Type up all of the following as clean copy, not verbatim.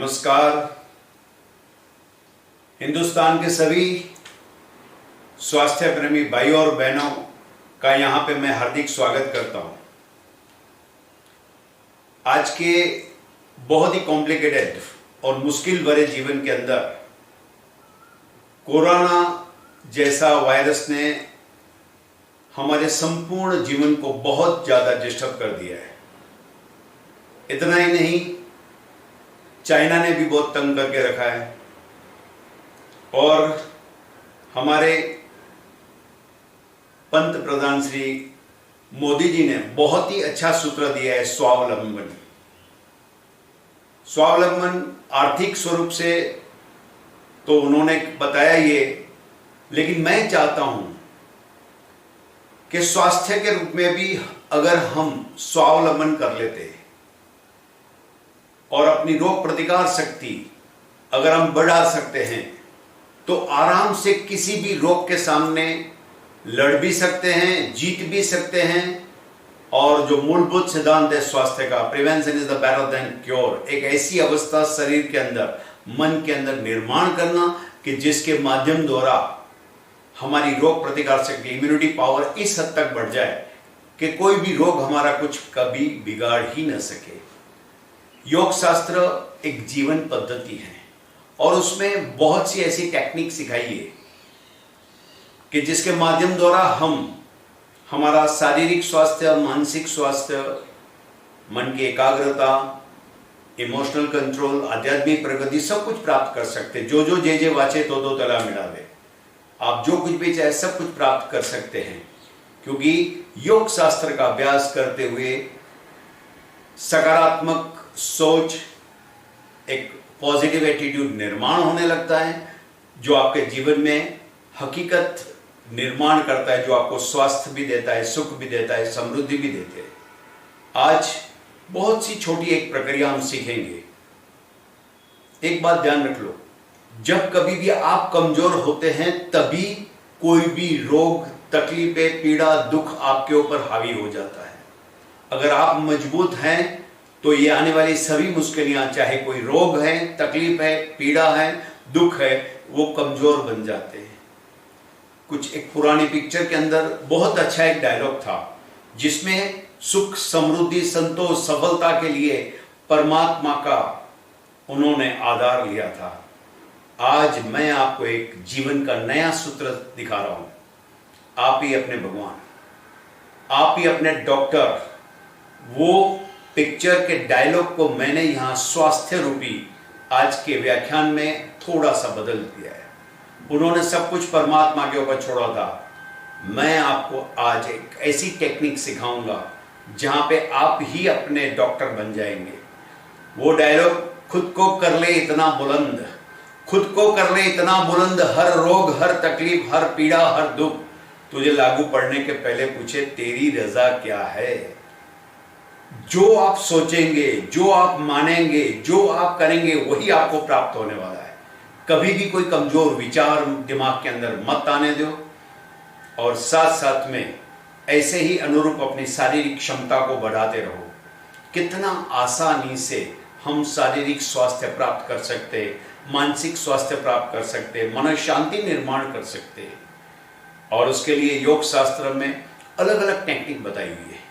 नमस्कार। हिंदुस्तान के सभी स्वास्थ्य प्रेमी भाइयों और बहनों का यहाँ पे मैं हार्दिक स्वागत करता हूँ। आज के बहुत ही कॉम्प्लिकेटेड और मुश्किल भरे जीवन के अंदर कोरोना जैसा वायरस ने हमारे संपूर्ण जीवन को बहुत ज़्यादा डिस्टर्ब कर दिया है। इतना ही नहीं, चाइना ने भी बहुत तंग करके रखा है और हमारे पंत प्रधान श्री मोदी जी ने बहुत ही अच्छा सूत्र दिया है, स्वावलंबन। स्वावलंबन आर्थिक स्वरूप से तो उन्होंने बताया ये, लेकिन मैं चाहता हूं कि स्वास्थ्य के रूप में भी अगर हम स्वावलंबन कर लेते और अपनी रोग प्रतिकार शक्ति अगर हम बढ़ा सकते हैं तो आराम से किसी भी रोग के सामने लड़ भी सकते हैं, जीत भी सकते हैं। और जो मूलभूत सिद्धांत है स्वास्थ्य का, prevention is the better than cure, एक ऐसी अवस्था शरीर के अंदर, मन के अंदर निर्माण करना कि जिसके माध्यम द्वारा हमारी रोग प्रतिकार शक्ति, इम्यूनिटी पावर इस हद तक बढ़ जाए कि कोई भी रोग हमारा कुछ कभी बिगाड़ ही न सके। योग शास्त्र एक जीवन पद्धति है और उसमें बहुत सी ऐसी टेक्निक सिखाई है कि जिसके माध्यम द्वारा हम हमारा शारीरिक स्वास्थ्य, मानसिक स्वास्थ्य, मन की एकाग्रता, इमोशनल कंट्रोल, आध्यात्मिक प्रगति सब कुछ प्राप्त कर सकते। जो जे वाचे तो तला मिलावे, आप जो कुछ भी चाहे सब कुछ प्राप्त कर सकते हैं, क्योंकि योग शास्त्र का अभ्यास करते हुए सकारात्मक सोच, एक पॉजिटिव एटीट्यूड निर्माण होने लगता है जो आपके जीवन में हकीकत निर्माण करता है, जो आपको स्वास्थ्य भी देता है, सुख भी देता है, समृद्धि भी देते हैं। आज बहुत सी छोटी एक प्रक्रिया हम सीखेंगे। एक बात ध्यान रख लो, जब कभी भी आप कमजोर होते हैं तभी कोई भी रोग, तकलीफें, पीड़ा, दुख आपके ऊपर हावी हो जाता है। अगर आप मजबूत हैं तो ये आने वाली सभी मुश्किलें, चाहे कोई रोग है, तकलीफ है, पीड़ा है, दुख है, वो कमजोर बन जाते हैं। कुछ एक पुरानी पिक्चर के अंदर बहुत अच्छा एक डायलॉग था जिसमें सुख, समृद्धि, संतोष, सफलता के लिए परमात्मा का उन्होंने आधार लिया था। आज मैं आपको एक जीवन का नया सूत्र दिखा रहा हूं। आप ही अपने भगवान, आप ही अपने डॉक्टर। वो पिक्चर के डायलॉग को मैंने यहां स्वास्थ्य रूपी आज के व्याख्यान में थोड़ा सा बदल दिया है। उन्होंने सब कुछ परमात्मा के ऊपर छोड़ा था। मैं आपको आज एक ऐसी टेक्निक सिखाऊंगा जहां पे आप ही अपने डॉक्टर बन जाएंगे। वो डायलॉग, खुद को कर ले इतना बुलंद, खुद को कर ले इतना बुलंद, हर रोग, हर तकलीफ, हर पीड़ा, हर दुख तुझे लागू पड़ने के पहले पूछे तेरी रजा क्या है। जो आप सोचेंगे, जो आप मानेंगे, जो आप करेंगे, वही आपको प्राप्त होने वाला है। कभी भी कोई कमजोर विचार दिमाग के अंदर मत आने दो और साथ साथ में ऐसे ही अनुरूप अपनी शारीरिक क्षमता को बढ़ाते रहो। कितना आसानी से हम शारीरिक स्वास्थ्य प्राप्त कर सकते, मानसिक स्वास्थ्य प्राप्त कर सकते, मन शांति निर्माण कर सकते। और उसके लिए योग शास्त्र में अलग अलग टेक्निक बताई हुई है।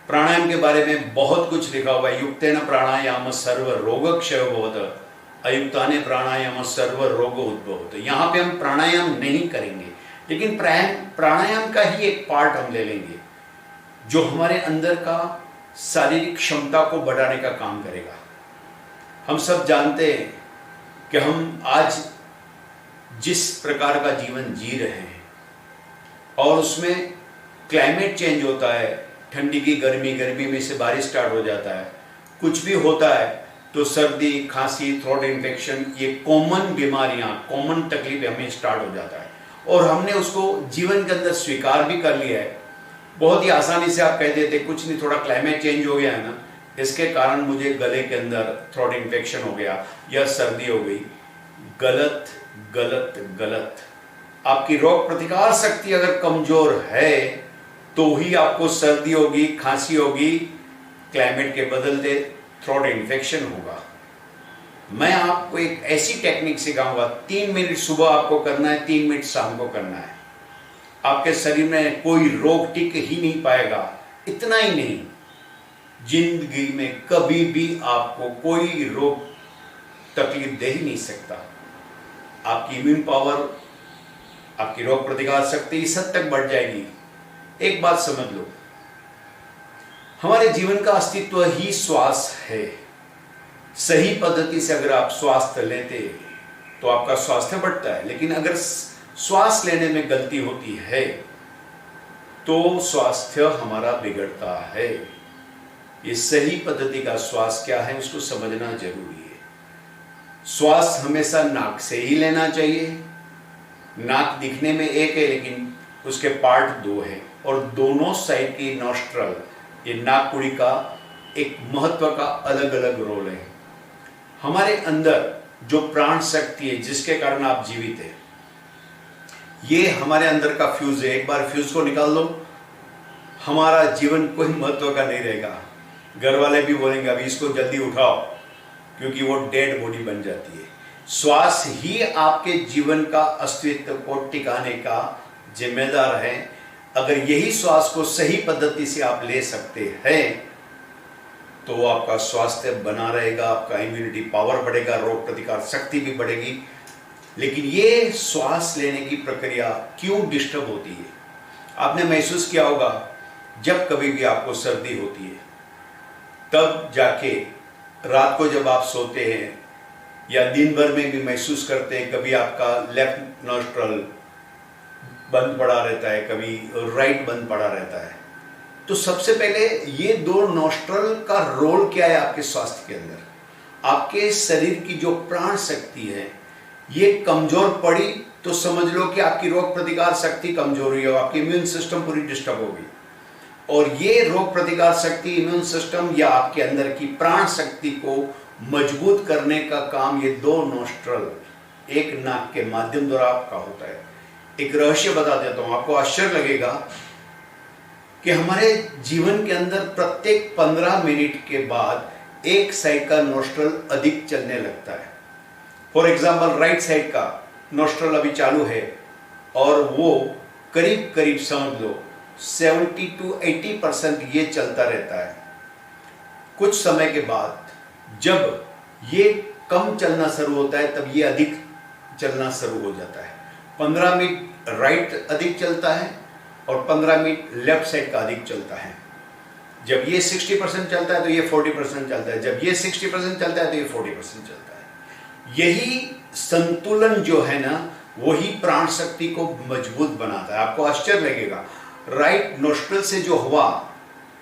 प्राणायाम के बारे में बहुत कुछ लिखा हुआ है। युक्तेन प्राणायाम सर्व रोग क्षय भवत, अयुक्ताने प्राणायाम सर्व रोग उद्भवत। यहाँ पे हम प्राणायाम नहीं करेंगे, लेकिन प्राणायाम का ही एक पार्ट हम ले लेंगे जो हमारे अंदर का शारीरिक क्षमता को बढ़ाने का काम करेगा। हम सब जानते हैं कि हम आज जिस प्रकार का जीवन जी रहे हैं और उसमें क्लाइमेट चेंज होता है, ठंडी की गर्मी, गर्मी में से बारिश स्टार्ट हो जाता है, कुछ भी होता है तो सर्दी, खांसी, थ्रोट इन्फेक्शन, ये कॉमन बीमारियां, कॉमन तकलीफें हमें स्टार्ट हो जाता है और हमने उसको जीवन के अंदर स्वीकार भी कर लिया है। बहुत ही आसानी से आप कह देते कुछ नहीं, थोड़ा क्लाइमेट चेंज हो गया है ना, इसके कारण मुझे गले के अंदर थ्रोट इन्फेक्शन हो गया या सर्दी हो गई। गलत गलत गलत। आपकी रोग प्रतिकार शक्ति अगर कमजोर है तो ही आपको सर्दी होगी, खांसी होगी, क्लाइमेट के बदलते थ्रोट इन्फेक्शन होगा। मैं आपको एक ऐसी टेक्निक सिखाऊंगा, 3 मिनट सुबह आपको करना है, 3 मिनट शाम को करना है। आपके शरीर में कोई रोग टिक ही नहीं पाएगा। इतना ही नहीं, जिंदगी में कभी भी आपको कोई रोग तकलीफ दे ही नहीं सकता। आपकी इम्यून पावर, आपकी रोग प्रतिकार शक्ति इस हद तक बढ़ जाएगी। एक बात समझ लो, हमारे जीवन का अस्तित्व ही श्वास है। सही पद्धति से अगर आप स्वास्थ्य लेते तो आपका स्वास्थ्य बढ़ता है, लेकिन अगर श्वास लेने में गलती होती है तो स्वास्थ्य हमारा बिगड़ता है। ये सही पद्धति का श्वास क्या है उसको समझना जरूरी है। श्वास हमेशा नाक से ही लेना चाहिए। नाक दिखने में एक है लेकिन उसके पार्ट दो है, और दोनों साइड की नॉस्ट्रल, ये नाकपुड़ी का एक महत्व का अलग अलग रोल है। हमारे अंदर जो प्राण शक्ति है जिसके कारण आप जीवित है, ये हमारे अंदर का फ्यूज है। एक बार फ्यूज को निकाल दो, हमारा जीवन कोई महत्व का नहीं रहेगा। घर वाले भी बोलेंगे अभी इसको जल्दी उठाओ, क्योंकि वो डेड बॉडी बन जाती है। श्वास ही आपके जीवन का अस्तित्व को टिकाने का जिम्मेदार है। अगर यही श्वास को सही पद्धति से आप ले सकते हैं तो आपका स्वास्थ्य बना रहेगा, आपका इम्यूनिटी पावर बढ़ेगा, रोग प्रतिकार शक्ति भी बढ़ेगी। लेकिन ये श्वास लेने की प्रक्रिया क्यों डिस्टर्ब होती है? आपने महसूस किया होगा, जब कभी भी आपको सर्दी होती है तब जाके रात को जब आप सोते हैं या दिन भर में भी महसूस करते हैं, कभी आपका लेफ्ट नॉस्ट्रल बंद पड़ा रहता है, कभी राइट बंद पड़ा रहता है। तो सबसे पहले ये दो नॉस्ट्रल का रोल क्या है आपके स्वास्थ्य के अंदर? आपके शरीर की जो प्राण शक्ति है ये कमजोर पड़ी तो समझ लो कि आपकी रोग प्रतिकार शक्ति कमजोर हुई है, आपकी इम्यून सिस्टम पूरी डिस्टर्ब होगी। और ये रोग प्रतिकार शक्ति, इम्यून सिस्टम या आपके अंदर की प्राण शक्ति को मजबूत करने का काम ये दो नॉस्ट्रल, एक नाक के माध्यम द्वारा आपका होता है। एक रहस्य बता देता हूं, आपको आश्चर्य लगेगा कि हमारे जीवन के अंदर प्रत्येक 15 मिनट के बाद एक साइड का नॉस्ट्रल अधिक चलने लगता है। फॉर एग्जाम्पल, राइट साइड का नॉस्ट्रल अभी चालू है और वो करीब करीब समझ लो 70 to 80% ये चलता रहता है। कुछ समय के बाद जब ये कम चलना शुरू होता है तब ये अधिक चलना शुरू हो जाता है। 15 मिनट राइट अधिक चलता है और 15 मिनट लेफ्ट साइड का अधिक चलता है। जब ये 60% चलता है तो ये 40% चलता है, जब ये 60% चलता है तो ये 40% चलता है। यही संतुलन जो है ना, वही प्राण शक्ति को मजबूत बनाता है। आपको आश्चर्य लगेगा, राइट नोस्ट्रल से जो हवा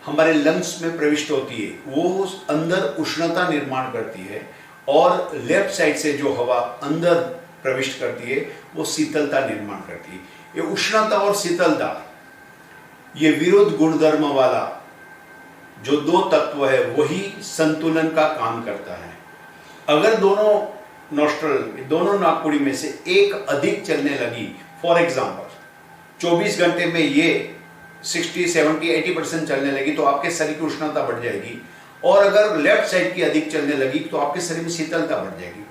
हमारे लंग्स में प्रविष्ट होती है वो अंदर उष्णता निर्माण करती है, और लेफ्ट साइड से जो हवा अंदर प्रविष्ट करती है वो शीतलता निर्माण करती है। ये उष्णता और शीतलता, ये विरुद्ध गुणधर्म वाला जो दो तत्व है वही संतुलन का काम करता है। अगर दोनों नॉस्ट्रल, दोनों नाकपुड़ी में से एक अधिक चलने लगी, फॉर एग्जाम्पल 24 घंटे में ये 60, 70, 80% चलने लगी तो आपके शरीर की उष्णता बढ़ जाएगी। और अगर लेफ्ट साइड की अधिक चलने लगी तो आपके शरीर में शीतलता बढ़ जाएगी।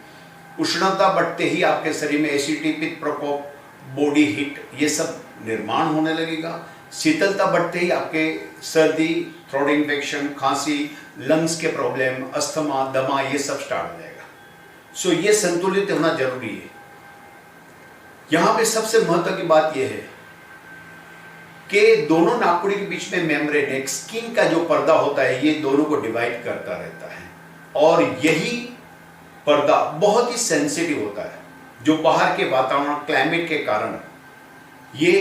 उष्णता बढ़ते ही आपके शरीर में एसिडिटी, पित्त प्रकोप, बॉडी हीट ये सब निर्माण होने लगेगा। शीतलता बढ़ते ही आपके सर्दी, थ्रोट इन्फेक्शन, खांसी, लंग्स के प्रॉब्लम, अस्थमा, दमा ये सब स्टार्ट हो जाएगा। सो ये संतुलित होना जरूरी है। यहां पे सबसे महत्व की बात यह है कि दोनों नाकपुड़ी के बीच में मेम्ब्रेन, एक स्किन का जो पर्दा होता है, ये दोनों को डिवाइड करता रहता है। और यही पर्दा बहुत ही सेंसिटिव होता है, जो बाहर के वातावरण, क्लाइमेट के कारण ये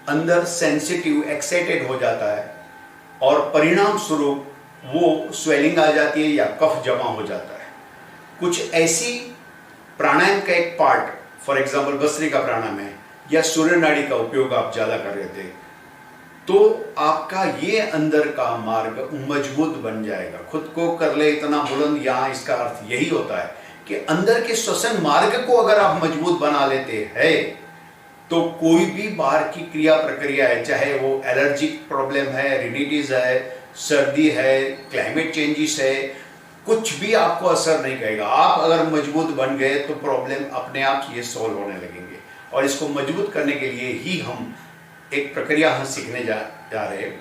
अंदर सेंसिटिव, एक्साइटेड हो जाता है और परिणाम स्वरूप वो स्वेलिंग आ जाती है या कफ जमा हो जाता है। कुछ ऐसी प्राणायाम का एक पार्ट, फॉर एग्जाम्पल भस्त्रिका प्राणायाम है या सूर्य नाड़ी का उपयोग आप ज्यादा कर रहे थे, तो आपका ये अंदर का मार्ग मजबूत बन जाएगा। खुद को कर ले इतना बुलंद, यहाँ इसका अर्थ यही होता है कि अंदर के श्वसन मार्ग को अगर आप मजबूत बना लेते हैं तो कोई भी बाहर की क्रिया प्रक्रिया है, चाहे वो एलर्जिक प्रॉब्लम है, रिनिटीज है, सर्दी है, क्लाइमेट चेंजेस है, कुछ भी आपको असर नहीं करेगा। आप अगर मजबूत बन गए तो प्रॉब्लम अपने आप ये सॉल्व होने लगेंगे। और इसको मजबूत करने के लिए ही हम एक प्रक्रिया हम सीखने जा रहे हैं,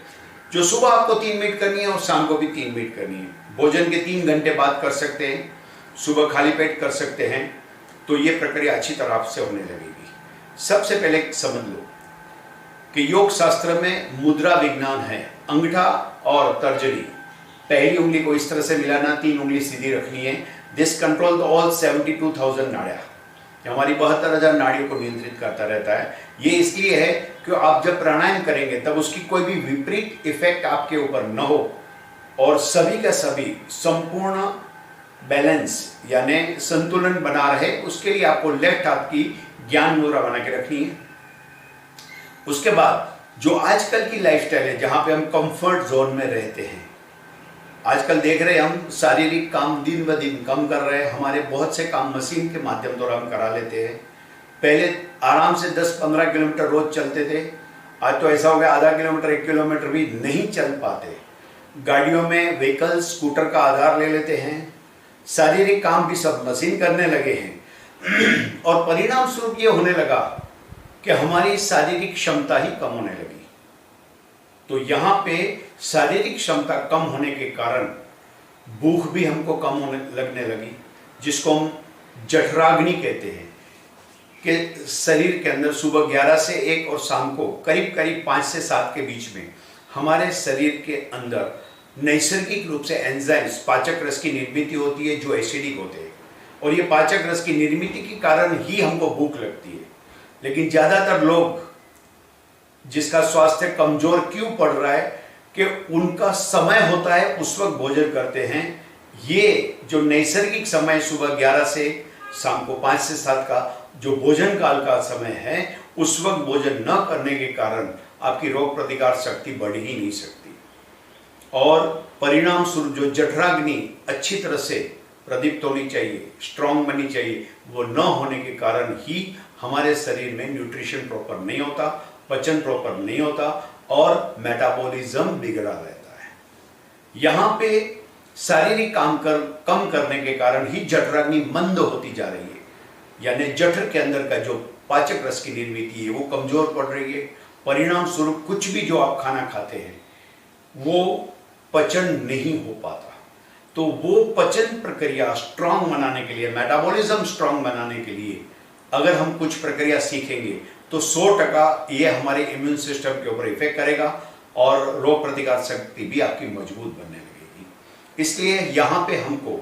जो सुबह आपको 3 मिनट करनी है और शाम को भी 3 मिनट करनी है। भोजन के 3 घंटे बाद कर सकते हैं, सुबह खाली पेट कर सकते हैं, तो ये प्रक्रिया अच्छी तरह से होने लगेगी। सबसे पहले समझ लो कि योग शास्त्र में मुद्रा विज्ञान है। अंगूठा और तर्जनी, पहली उंगली को इस तरह से मिलाना, 3 उंगली सीधी रखनी है। दिस कंट्रोल द ऑल 72,000 नाड़ियां, हमारी 72,000 नाड़ियों को नियंत्रित करता रहता है। ये इसलिए है कि आप जब प्राणायाम करेंगे तब उसकी कोई भी विपरीत इफेक्ट आपके ऊपर न हो और सभी का सभी संपूर्ण बैलेंस यानी संतुलन बना रहे। उसके लिए आपको लेफ्ट हाथ की ज्ञान मुद्रा बना के रखनी है। उसके बाद जो आजकल की लाइफस्टाइल है, जहां पे हम कंफर्ट जोन में रहते हैं, आजकल देख रहे हैं हम शारीरिक काम दिन ब दिन कम कर रहे हैं। हमारे बहुत से काम मशीन के माध्यम द्वारा हम करा लेते हैं। पहले आराम से 10-15 किलोमीटर रोज चलते थे, आज तो ऐसा हो गया आधा किलोमीटर 1 किलोमीटर भी नहीं चल पाते। गाड़ियों में व्हीकल स्कूटर का आधार ले लेते हैं, शारीरिक काम भी सब मशीन करने लगे हैं और परिणाम स्वरूप ये होने लगा कि हमारी शारीरिक क्षमता ही कम होने लगी। तो यहाँ पे शारीरिक क्षमता कम होने के कारण भूख भी हमको कम होने लगने लगी, जिसको हम जठराग्नि कहते हैं, कि शरीर के अंदर सुबह 11 से 1 और शाम को करीब करीब 5 से 7 के बीच में हमारे शरीर के अंदर नैसर्गिक रूप से एंजाइम्स, पाचक रस की निर्मित होती है जो एसिडिक होते हैं। और ये पाचक रस की निर्मित के कारण ही हमको भूख लगती है। लेकिन ज़्यादातर लोग जिसका स्वास्थ्य कमजोर क्यों पड़ रहा है कि उनका समय होता है उस वक्त भोजन करते हैं। ये जो नैसर्गिक समय सुबह 11 से शाम को 5 से 7 का जो भोजन काल का समय है, उस वक्त भोजन न करने के कारण आपकी रोग प्रतिकार शक्ति बढ़ ही नहीं सकती और परिणाम स्वरूप जो जठराग्नि अच्छी तरह से प्रदीप्त होनी चाहिए, स्ट्रांग बननी चाहिए, वो न होने के कारण ही हमारे शरीर में न्यूट्रिशन प्रॉपर नहीं होता, पचन प्रॉपर नहीं होता और मेटाबॉलिज्म बिगड़ा रहता है। यहाँ पे शारीरिक काम कम करने के कारण ही जठराग्नि मंद होती जा रही है, यानी जठर के अंदर का जो पाचक रस की निर्मित है वो कमजोर पड़ रही है। परिणाम स्वरूप कुछ भी जो आप खाना खाते हैं वो पचन नहीं हो पाता। तो वो पचन प्रक्रिया स्ट्रांग बनाने के लिए, मेटाबॉलिज्म स्ट्रांग बनाने के लिए अगर हम कुछ प्रक्रिया सीखेंगे तो 100% ये हमारे इम्यून सिस्टम के ऊपर इफेक्ट करेगा और रोग प्रतिकार शक्ति भी आपकी मजबूत बनने लगेगी। इसलिए यहाँ पे हमको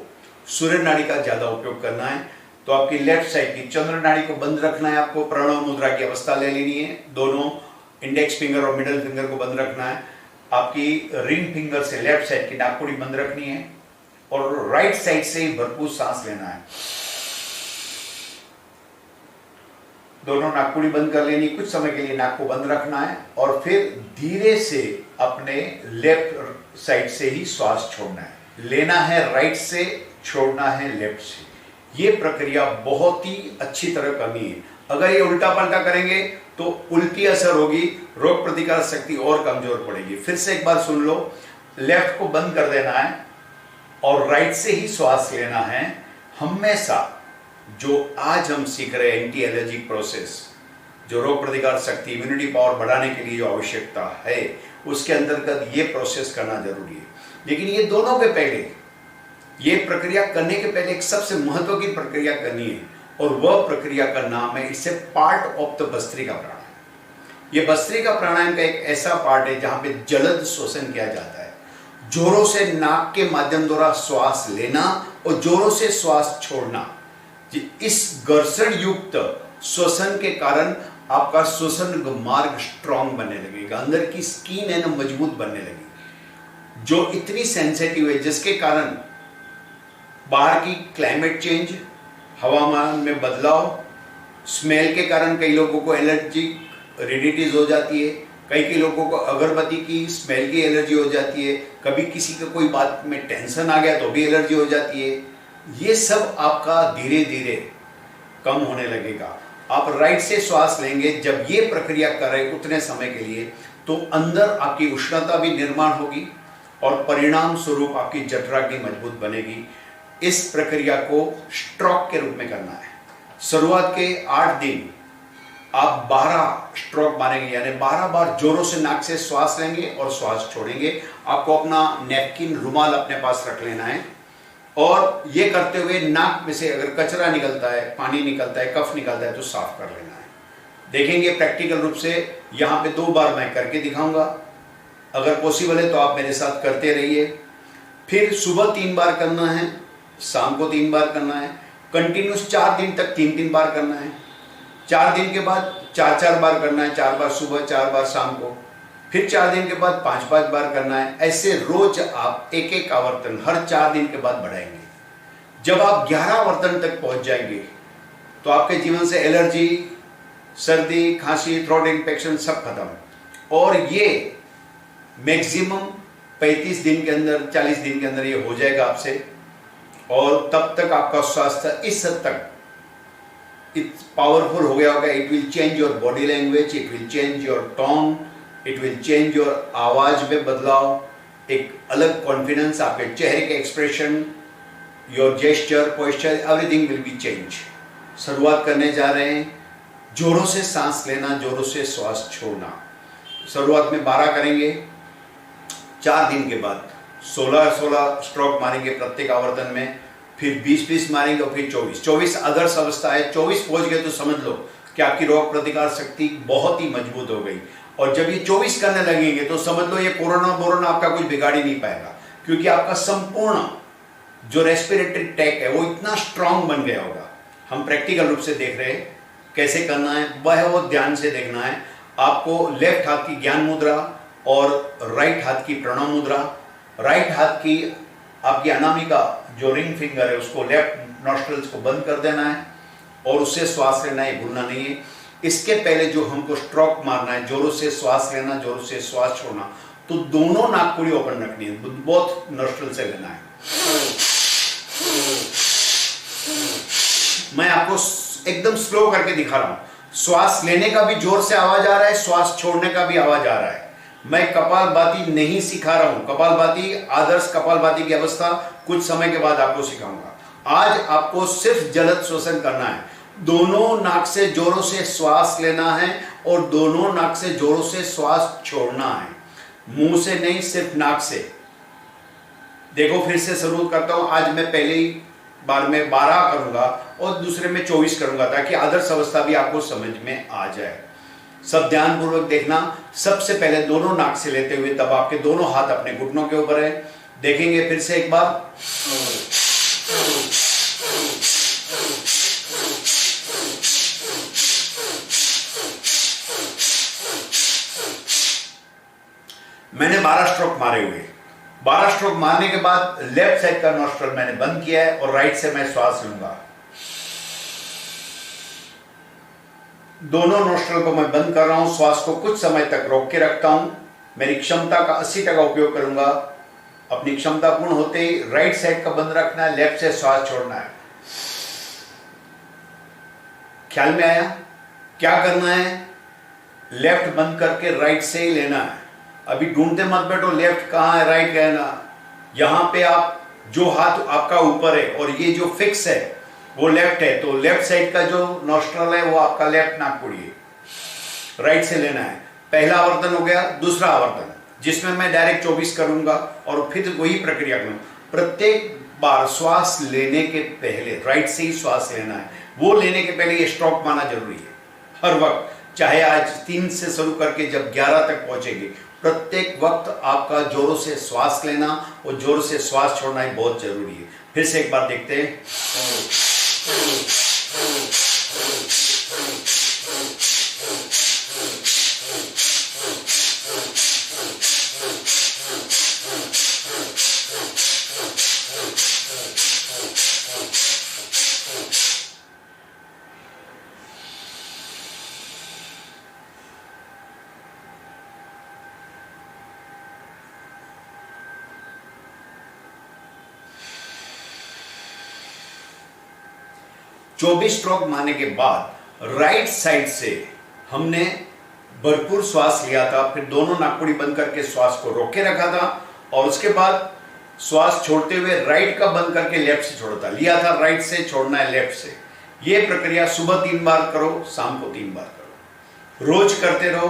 सूर्य नाड़ी का ज्यादा उपयोग करना है। तो आपकी लेफ्ट साइड की चंद्र नाड़ी को बंद रखना है, आपको प्रणव मुद्रा की अवस्था ले लेनी है। दोनों इंडेक्स फिंगर और मिडिल फिंगर को बंद रखना है। आपकी रिंग फिंगर से लेफ्ट साइड की नाकपुड़ी बंद रखनी है और राइट साइड से ही भरपूर सांस लेना है। दोनों नाकपुड़ी बंद कर लेनी, कुछ समय के लिए नाक को बंद रखना है और फिर धीरे से अपने लेफ्ट साइड से ही श्वास छोड़ना है। लेना है राइट से, छोड़ना है लेफ्ट से। ये प्रक्रिया बहुत ही अच्छी तरह करनी है। अगर ये उल्टा पलटा करेंगे तो उल्टी असर होगी, रोग प्रतिकार शक्ति और कमजोर पड़ेगी। फिर से एक बार सुन लो, लेफ्ट को बंद कर देना है और राइट से ही श्वास लेना है। हमेशा जो आज हम सीख रहे हैं एंटी एलर्जिक प्रोसेस, जो रोग प्रतिकार शक्ति, इम्यूनिटी पावर बढ़ाने के लिए जो आवश्यकता है, उसके अंतर्गत ये प्रोसेस करना जरूरी है। लेकिन ये दोनों के पहले, ये प्रक्रिया करने के पहले एक सबसे महत्व की प्रक्रिया करनी है और वह प्रक्रिया का नाम है, इससे पार्ट ऑफ द भस्त्रिका प्राणायाम। ये भस्त्रिका प्राणायाम का एक ऐसा पार्ट है जहां पे जलद श्वसन किया जाता है। जोरों से नाक के माध्यम द्वारा श्वास लेना और जोरों से श्वास छोड़ना। इस घर्षण युक्त श्वसन के कारण आपका श्वसन मार्ग स्ट्रांग बनने लगेगा, अंदर की स्किन है ना मजबूत बनने लगेगी, जो इतनी सेंसिटिव है, जिसके कारण बाहर की क्लाइमेट चेंज, हवामान में बदलाव, स्मेल के कारण कई लोगों को एलर्जी रेडिटीज हो जाती है, कई लोगों को अगरबत्ती की स्मेल की एलर्जी हो जाती है, कभी किसी का कोई बात में टेंशन आ गया तो भी एलर्जी हो जाती है। ये सब आपका धीरे धीरे कम होने लगेगा। आप राइट से श्वास लेंगे, जब ये प्रक्रिया कर रहे उतने समय के लिए, तो अंदर आपकी उष्णता भी निर्माण होगी और परिणाम स्वरूप आपकी जठरा की मजबूत बनेगी। इस प्रक्रिया को स्ट्रोक के रूप में करना है। शुरुआत के 8 दिन आप 12 स्ट्रोक मारेंगे, यानी 12 बार जोरों से नाक से श्वास लेंगे और श्वास छोड़ेंगे। आपको अपना नैपकिन, रुमाल अपने पास रख लेना है और ये करते हुए नाक में से अगर कचरा निकलता है, पानी निकलता है, कफ निकलता है तो साफ कर लेना है। देखेंगे प्रैक्टिकल रूप से, यहाँ पे 2 बार मैं करके दिखाऊंगा। अगर पॉसिबल है तो आप मेरे साथ करते रहिए। फिर सुबह 3 बार करना है, शाम को 3 बार करना है, कंटिन्यूस 4 दिन तक 3-3 बार करना है। 4 दिन के बाद 4-4 बार करना है, 4 बार सुबह, 4 बार शाम को। फिर 4 दिन के बाद 5-5 बार करना है। ऐसे रोज आप एक आवर्तन हर 4 दिन के बाद बढ़ाएंगे। जब आप 11 आवर्तन तक पहुंच जाएंगे तो आपके जीवन से एलर्जी, सर्दी, खांसी, थ्रोट इन्फेक्शन सब खत्म। और ये मैक्सिमम 35 दिन के अंदर, 40 दिन के अंदर ये हो जाएगा आपसे। और तब तक आपका स्वास्थ्य इस हद तक पावरफुल हो गया होगा। It will change your body language, it will change your tone, it will change your आवाज में बदलाव, एक अलग कॉन्फिडेंस, आपके चेहरे के expression, your gesture, posture, everything will be change. शुरुआत करने जा रहे हैं। जोरों से सांस लेना, जोरों से श्वास छोड़ना। शुरुआत में 12 करेंगे, 4 दिन के बाद 16-16 स्ट्रोक मारेंगे प्रत्येक आवर्तन में, फिर 20-20 मारेंगे और फिर 24 आदर्श अवस्था है। 24 पहुंच गए तो समझ लो कि आपकी रोग प्रतिकार शक्ति बहुत ही मजबूत हो गई। और जब ये 24 करने लगेंगे तो समझ लो ये कोरोना आपका कुछ बिगाड़ ही नहीं पाएगा, क्योंकि आपका संपूर्ण जो रेस्पिरेटरी ट्रैक है वो इतना स्ट्रांग बन गया होगा। हम प्रैक्टिकल रूप से देख रहे हैं कैसे करना है, वह वो ध्यान से देखना है। आपको लेफ्ट हाथ की ज्ञान मुद्रा और राइट हाथ की प्रणव मुद्रा, राइट हाथ की आपकी अनामिका जो रिंग फिंगर है उसको लेफ्ट नॉस्ट्रल्स को बंद कर देना है और उससे श्वास लेना है, भूलना नहीं है। इसके पहले जो हमको स्ट्रोक मारना है, जोरों से श्वास लेना, जोरों से श्वास छोड़ना, तो दोनों नाकपुड़ी ओपन रखनी है, बोथ नॉस्ट्रल से लेना है। मैं आपको एकदम स्लो करके दिखा रहा हूं। श्वास लेने का भी जोर से आवाज आ रहा है, श्वास छोड़ने का भी आवाज आ रहा है। मैं कपालभाति नहीं सिखा रहा हूं। कपालभाति, आदर्श कपालभाति की अवस्था कुछ समय के बाद आपको सिखाऊंगा। आज आपको सिर्फ जलद श्वसन करना है। दोनों नाक से जोरों से श्वास लेना है और दोनों नाक से जोरों से श्वास छोड़ना है, मुंह से नहीं, सिर्फ नाक से। देखो फिर से शुरू करता हूं। आज मैं पहली बार में 12 करूंगा और दूसरे में 24 करूंगा, ताकि आदर्श अवस्था भी आपको समझ में आ जाए। सब ध्यानपूर्वक देखना। सबसे पहले दोनों नाक से लेते हुए, तब आपके दोनों हाथ अपने घुटनों के ऊपर है। देखेंगे फिर से एक बार। मैंने 12 स्ट्रोक मारे हुए। 12 स्ट्रोक मारने के बाद लेफ्ट साइड का नॉस्ट्रल मैंने बंद किया है और राइट से मैं श्वास लूंगा। दोनों नॉस्ट्रल को मैं बंद कर रहा हूं। श्वास को कुछ समय तक रोक के रखता हूं। मेरी क्षमता का 80% उपयोग करूंगा। अपनी क्षमता पूर्ण होते ही राइट साइड का बंद रखना है, लेफ्ट से श्वास छोड़ना है। ख्याल में आया? क्या करना है? लेफ्ट बंद करके राइट से ही लेना है। अभी ढूंढते मत बैठो लेफ्ट कहां है, राइट कहां है ना। यहां पे आप जो हाथ आपका ऊपर है और ये जो फिक्स है वो लेफ्ट है, तो लेफ्ट साइड का जो नॉस्ट्रल है वो आपका लेफ्ट नाकपुड़ी है। राइट से लेना है। पहला आवर्तन हो गया। दूसरा आवर्तन जिसमें मैं डायरेक्ट 24 करूंगा और फिर वही प्रक्रिया करूंगा। प्रत्येक बार श्वास लेने के पहले राइट से ही श्वास लेना है। वो लेने के पहले ये स्ट्रोक मारना जरूरी है हर वक्त। चाहे आज 3 से शुरू करके जब 11 तक पहुंचेंगे, प्रत्येक वक्त आपका जोरों से श्वास लेना और जोरों से श्वास छोड़ना ही बहुत जरूरी है। फिर से एक बार देखते हैं। चौबीस स्ट्रोक मारने के बाद राइट साइड से हमने भरपूर श्वास लिया था, फिर दोनों नाकपुड़ी बंद करके श्वास को रोके रखा था और उसके बाद श्वास छोड़ते हुए राइट का बंद करके लेफ्ट से छोड़ता, लिया था राइट से, छोड़ना है लेफ्ट से। ये प्रक्रिया सुबह 3 बार करो, शाम को 3 बार करो, रोज करते रहो,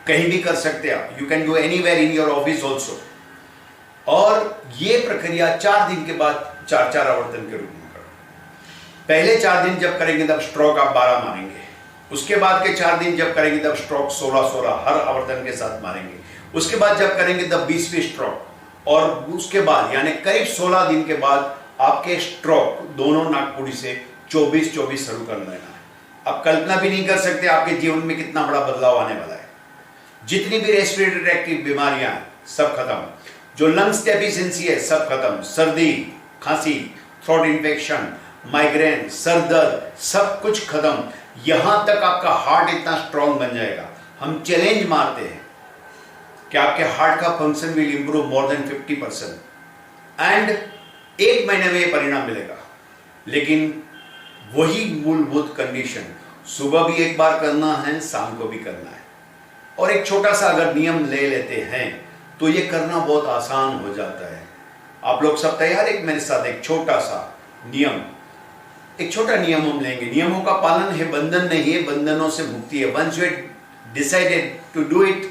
कहीं भी कर सकते आप, you can do anywhere in your office also. और ये प्रक्रिया 4 दिन के बाद 4-4 आवर्तन के रूप में करो। पहले 4 दिन जब करेंगे तब स्ट्रोक आप 12 मारेंगे, उसके बाद के 4 दिन जब करेंगे तब स्ट्रोक 16-16 हर आवर्तन के साथ मारेंगे, उसके बाद जब करेंगे तब 20 स्ट्रोक, और उसके बाद यानी करीब 16 दिन के बाद आपके स्ट्रोक दोनों नाकपुड़ी से 24-24 शुरू कर लेना है। आप कल्पना भी नहीं कर सकते आपके जीवन में कितना बड़ा बदलाव आने वाला है। जितनी भी रेस्पिरेटरी ट्रैक्ट की बीमारियां हैं सब खत्म, जो लंग्स डेफिशिएंसी है सब खत्म, सर्दी खांसी, थ्रोट इन्फेक्शन, माइग्रेन, सर दर्द, सब कुछ खत्म। यहां तक आपका हार्ट इतना स्ट्रांग बन जाएगा, हम चैलेंज मारते हैं कि आपके हार्ट का function will improve more than 50% and 1 महीने में ये परिणाम मिलेगा। लेकिन वही मूलभूत कंडीशन, सुबह भी 1 बार करना है, शाम को भी करना है, और एक छोटा सा अगर नियम ले लेते हैं तो ये करना बहुत आसान हो जाता है। आप लोग सब तैयार, एक मेरे साथ एक छोटा सा नियम, एक छोटा नियम हम लेंगे। नियमों का पालन है, बंधन नहीं है, बंधनों से मुक्ति है। Once you decided to do it,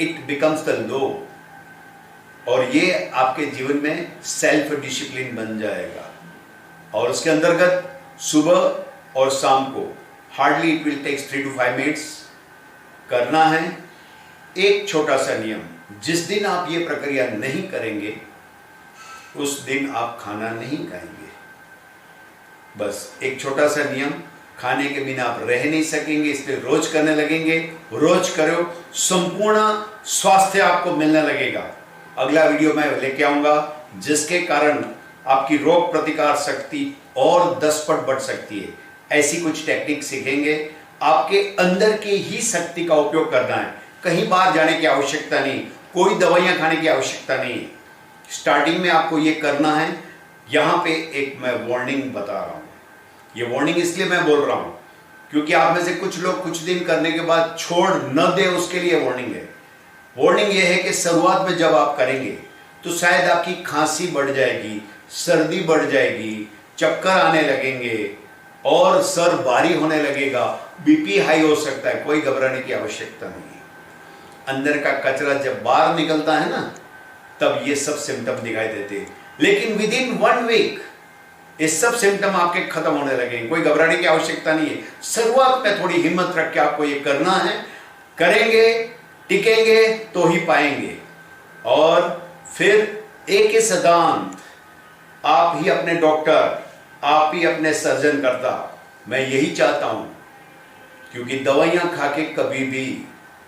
it becomes the law, और ये आपके जीवन में सेल्फ डिसिप्लिन बन जाएगा। और उसके अंतर्गत सुबह और शाम को hardly it will takes 3 to 5 minutes करना है। एक छोटा सा नियम, जिस दिन आप ये प्रक्रिया नहीं करेंगे उस दिन आप खाना नहीं खाएंगे। बस एक छोटा सा नियम, खाने के बिना आप रह नहीं सकेंगे, इसलिए रोज करने लगेंगे। रोज करो, संपूर्ण स्वास्थ्य आपको मिलने लगेगा। अगला वीडियो मैं लेके आऊंगा जिसके कारण आपकी रोग प्रतिकार शक्ति और 10 पट बढ़ सकती है। ऐसी कुछ टेक्निक सीखेंगे। आपके अंदर की ही शक्ति का उपयोग करना है, कहीं बाहर जाने की आवश्यकता नहीं, कोई दवाइयां खाने की आवश्यकता नहीं है। स्टार्टिंग में आपको ये करना है। यहां पे एक मैं वार्निंग बता रहा हूं, ये वार्निंग इसलिए मैं बोल रहा हूं क्योंकि आप में से कुछ लोग कुछ दिन करने के बाद छोड़ न दे, उसके लिए वार्निंग है। वार्निंग ये है कि शुरुआत में जब आप करेंगे तो शायद आपकी खांसी बढ़ जाएगी, सर्दी बढ़ जाएगी, चक्कर आने लगेंगे और सर भारी होने लगेगा, बीपी हाई हो सकता है। कोई घबराने की आवश्यकता नहीं है। अंदर का कचरा जब बाहर निकलता है ना, तब ये सब सिम्टम दिखाई देते हैं। लेकिन विद इन 1 वीक ये सब सिम्टम आपके खत्म होने लगेंगे। कोई घबराने की आवश्यकता नहीं है। शुरुआत में थोड़ी हिम्मत रख के आपको ये करना है। करेंगे, टिकेंगे तो ही पाएंगे। और फिर एक ही सिद्धांत, आप ही अपने डॉक्टर, आप ही अपने सर्जन करता। मैं यही चाहता हूं, क्योंकि दवाइयां खा के कभी भी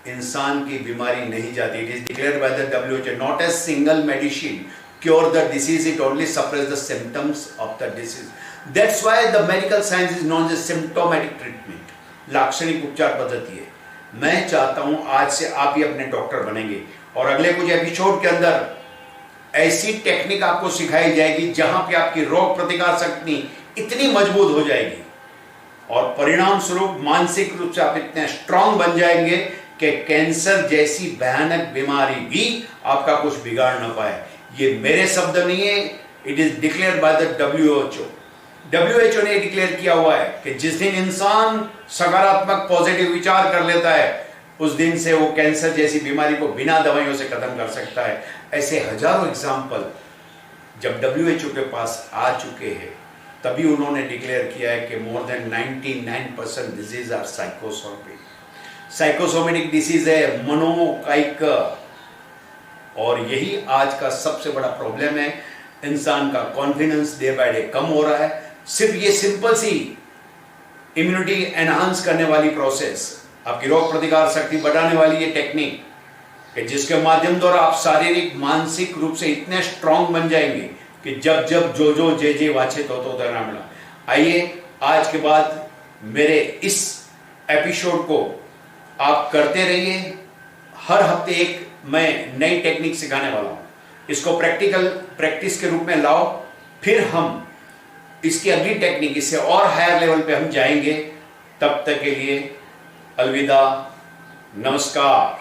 इंसान की बीमारी नहीं जाती। It is declared by the WHO, not a single medicine cure the disease, it only suppress the symptoms of the disease. That's why the medical science is known as symptomatic treatment, लाक्षणिक उपचार पद्धति है। मैं चाहता हूं आज से आप ही अपने डॉक्टर बनेंगे, और अगले कुछ एपिसोड के अंदर ऐसी टेक्निक आपको सिखाई जाएगी जहां पे आपकी रोग प्रतिकार शक्ति इतनी मजबूत हो जाएगी और परिणाम स्वरूप मानसिक रूप से आप इतने स्ट्रांग बन जाएंगे कि कैंसर जैसी भयानक बीमारी भी आपका कुछ बिगाड़ ना पाए। ये मेरे शब्द नहीं है, it is declared by the WHO। WHO ने डिक्लेयर किया हुआ है कि जिस दिन इंसान सकारात्मक पॉजिटिव विचार कर लेता है उस दिन से वो कैंसर जैसी बीमारी को बिना दवाइयों से खत्म कर सकता है। ऐसे हजारों एग्जाम्पल जब WHO के पास आ चुके हैं, तभी उन्होंने डिक्लेयर किया है कि more than 99% disease are psychosomatic. Psychosomatic disease है, मनोकायिक। और यही आज का सबसे बड़ा प्रॉब्लम है। इंसान का कॉन्फिडेंस डे बाय डे कम हो रहा है। सिर्फ ये सिंपल सी इम्यूनिटी एनहांस करने वाली प्रोसेस, आपकी रोग प्रतिकार शक्ति बढ़ाने वाली ये टेक्निक, कि जिसके माध्यम द्वारा आप शारीरिक मानसिक रूप से इतने स्ट्रांग बन जाएंगे कि जब जब जो जो जे जे वाचित हो तो मिला। आइए आज के बाद मेरे इस एपिसोड को आप करते रहिए। हर हफ्ते एक मैं नई टेक्निक सिखाने वाला हूं। इसको प्रैक्टिस के रूप में लाओ, फिर हम इसकी अगली टेक्निक, इससे और हायर लेवल पे हम जाएंगे। तब तक के लिए अलविदा, नमस्कार।